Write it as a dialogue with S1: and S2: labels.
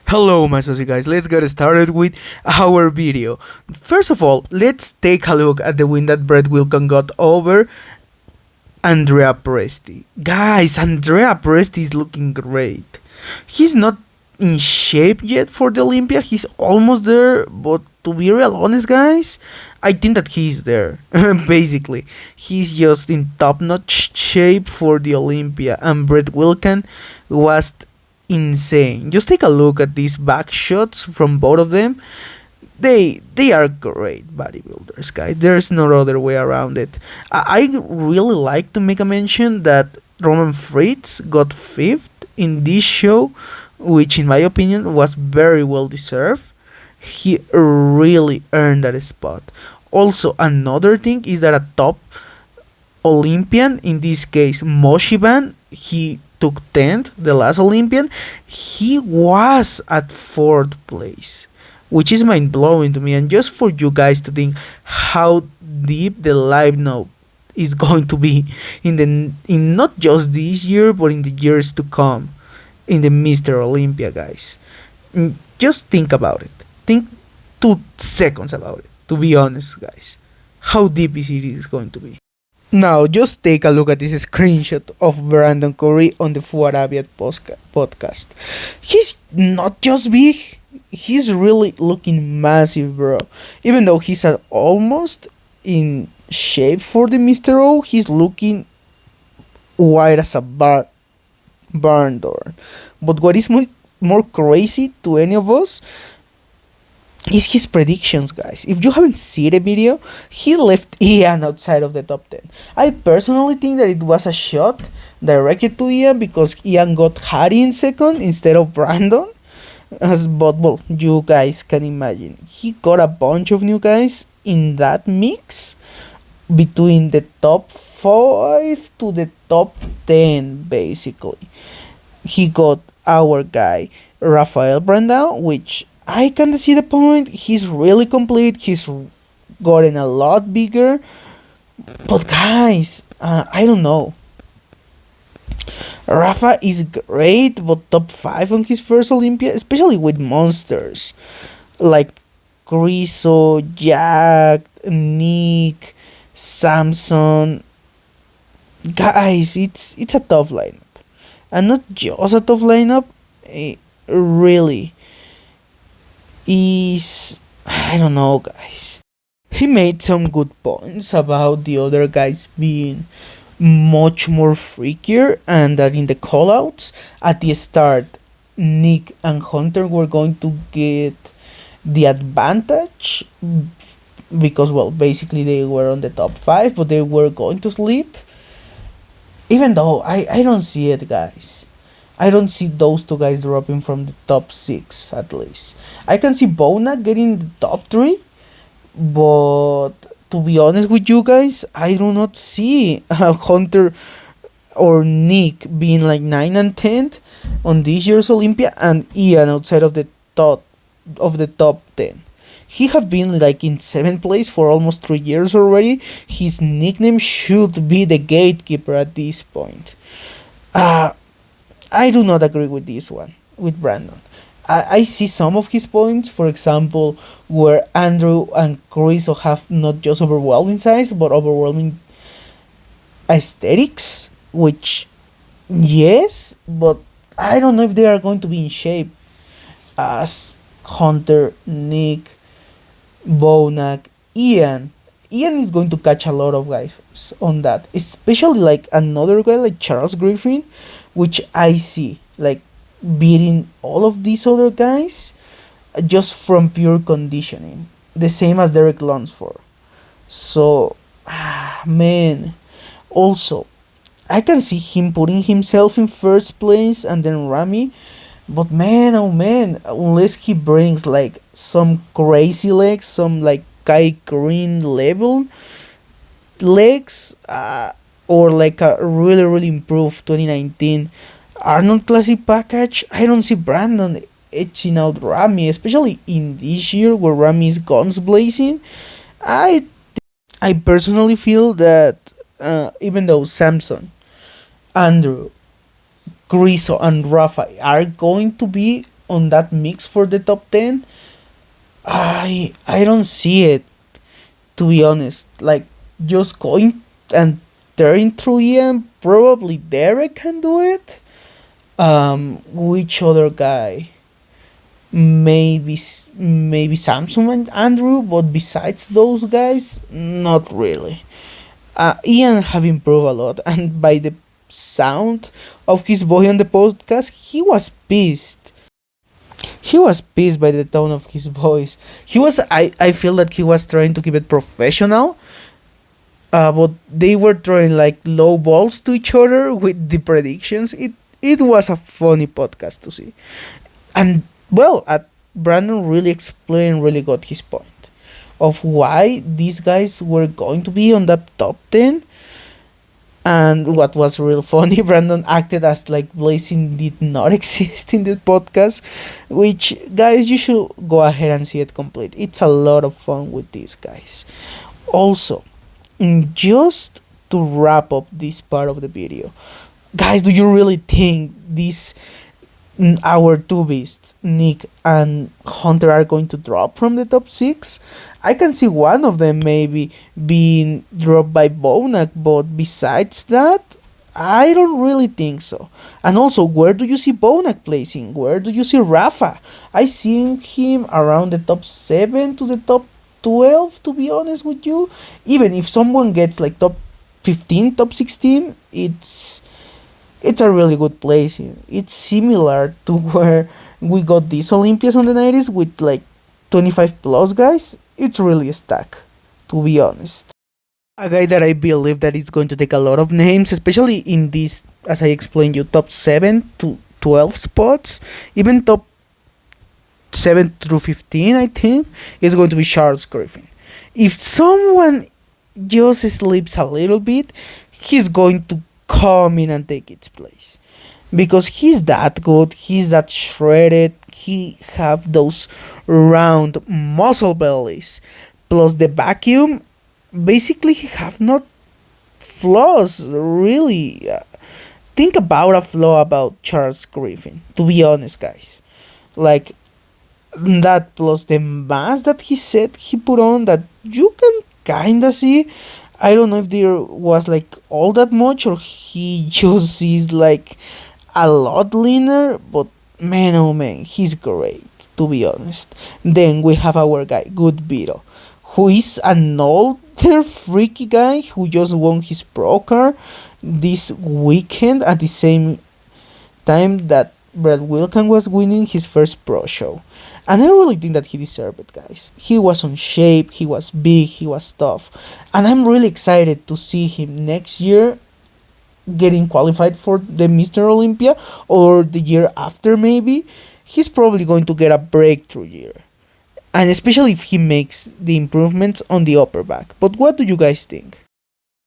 S1: Hello my saucy guys, let's get started with our video. First of all, let's take a look at the win that Brett Wilkin got over Andrea Presti. Guys, Andrea Presti is looking great. He's not in shape yet for the Olympia, he's almost there, but to be real honest guys, I think that he's there. Basically, he's just in top-notch shape for the Olympia, and Brett Wilkin was insane. Just take a look at these back shots from both of them. They are great bodybuilders, guys. There's no other way around it. I really like to make a mention that Roman Fritz got fifth in this show, which in my opinion was very well deserved. He really earned that spot. Also, another thing is that a top Olympian, in this case Moshiban, he took 10th, the last Olympian, he was at 4th place, which is mind blowing to me. And just for you guys to think how deep the lineup is going to be in not just this year but in the years to come in the Mr. Olympia, guys. Just think about it. Think 2 seconds about it. To be honest, guys, how deep is it going to be? Now, just take a look at this screenshot of Brandon Curry on the Fuarabiat podcast. He's not just big, he's really looking massive, bro. Even though he's almost in shape for the Mr. O, he's looking wide as a barn door. But what is more crazy to any of us is his predictions, guys. If you haven't seen the video, he left Ian outside of the top 10. I personally think that it was a shot directed to Ian because Ian got Harry in second instead of Brandon. But well, you guys can imagine. He got a bunch of new guys in that mix between the top 5 to the top 10, basically. He got our guy Rafael Brandao, which I can see the point. He's really complete. He's gotten a lot bigger. But guys, I don't know. Rafa is great, but top 5 on his first Olympia, especially with monsters like Griso, Jack, Nick, Samson. Guys, it's a tough lineup. And not just a tough lineup, really is, I don't know, guys. He made some good points about the other guys being much more freakier, and that in the callouts at the start, Nick and Hunter were going to get the advantage because, well, basically they were on the top 5, but they were going to sleep. Even though I don't see it, guys. I don't see those two guys dropping from the top 6, at least. I can see Bona getting the top 3, but to be honest with you guys, I do not see Hunter or Nick being like 9 and 10 on this year's Olympia, and Ian outside of the top 10. He have been like in 7th place for almost 3 years already. His nickname should be the gatekeeper at this point. I do not agree with this one, with Brandon. I see some of his points, for example, where Andrew and Chris have not just overwhelming size, but overwhelming aesthetics, which, yes, but I don't know if they are going to be in shape as Hunter, Nick, Bonak, Ian. Ian is going to catch a lot of guys on that, especially like another guy like Charles Griffin, which I see like beating all of these other guys just from pure conditioning, the same as Derek Lunsford. So, man, also I can see him putting himself in first place and then Rami, but man, oh man, unless he brings like some crazy legs, some like Kai Green level legs, or like a really improved 2019 Arnold Classic package, I don't see Brandon edging out Rami, especially in this year where Rami is guns blazing. I personally feel that even though Samson, Andrew, Griso and Rafa are going to be on that mix for the top 10, I don't see it, to be honest. Like, just going and tearing through Ian, probably Derek can do it. Which other guy? Maybe Samsung and Andrew, but besides those guys, not really. Ian have improved a lot, and by the sound of his voice on the podcast, he was pissed by the tone of his voice. I feel that he was trying to keep it professional, but they were throwing like low balls to each other with the predictions. It was a funny podcast to see. And well, Brandon really explained, really got his point of why these guys were going to be on that top 10. And what was real funny, Brandon acted as like Blazing did not exist in the podcast, which, guys, you should go ahead and see it complete. It's a lot of fun with these guys. Also, just to wrap up this part of the video, guys, do you really think our two beasts, Nick and Hunter, are going to drop from the top 6? I can see one of them maybe being dropped by Bonak, but besides that, I don't really think so. And also, where do you see Bonak placing? Where do you see Rafa? I see him around the top 7 to the top 12, to be honest with you. Even if someone gets like top 15, top 16, it's a really good placing. It's similar to where we got these Olympias on the 90s with like 25 plus guys. It's really a stack, to be honest. A guy that I believe that is going to take a lot of names, especially in this, as I explained you, top 7 to 12 spots, even top 7 through 15, I think, is going to be Charles Griffin. If someone just sleeps a little bit, he's going to come in and take its place, because he's that good, he's that shredded, he have those round muscle bellies plus the vacuum. Basically, he have not flaws really. Think about a flaw about Charles Griffin, to be honest, guys. Like, that plus the mask that he said he put on, that you can kinda see. I don't know if there was like all that much, or he just is like a lot leaner, but man, oh man, he's great, to be honest. Then we have our guy, Good Vito, who is an older freaky guy who just won his pro car this weekend at the same time that Brad Wilkin was winning his first pro show. And I really think that he deserved it, guys. He was on shape, he was big, he was tough. And I'm really excited to see him next year getting qualified for the Mr. Olympia, or the year after maybe. He's probably going to get a breakthrough year. And especially if he makes the improvements on the upper back. But what do you guys think?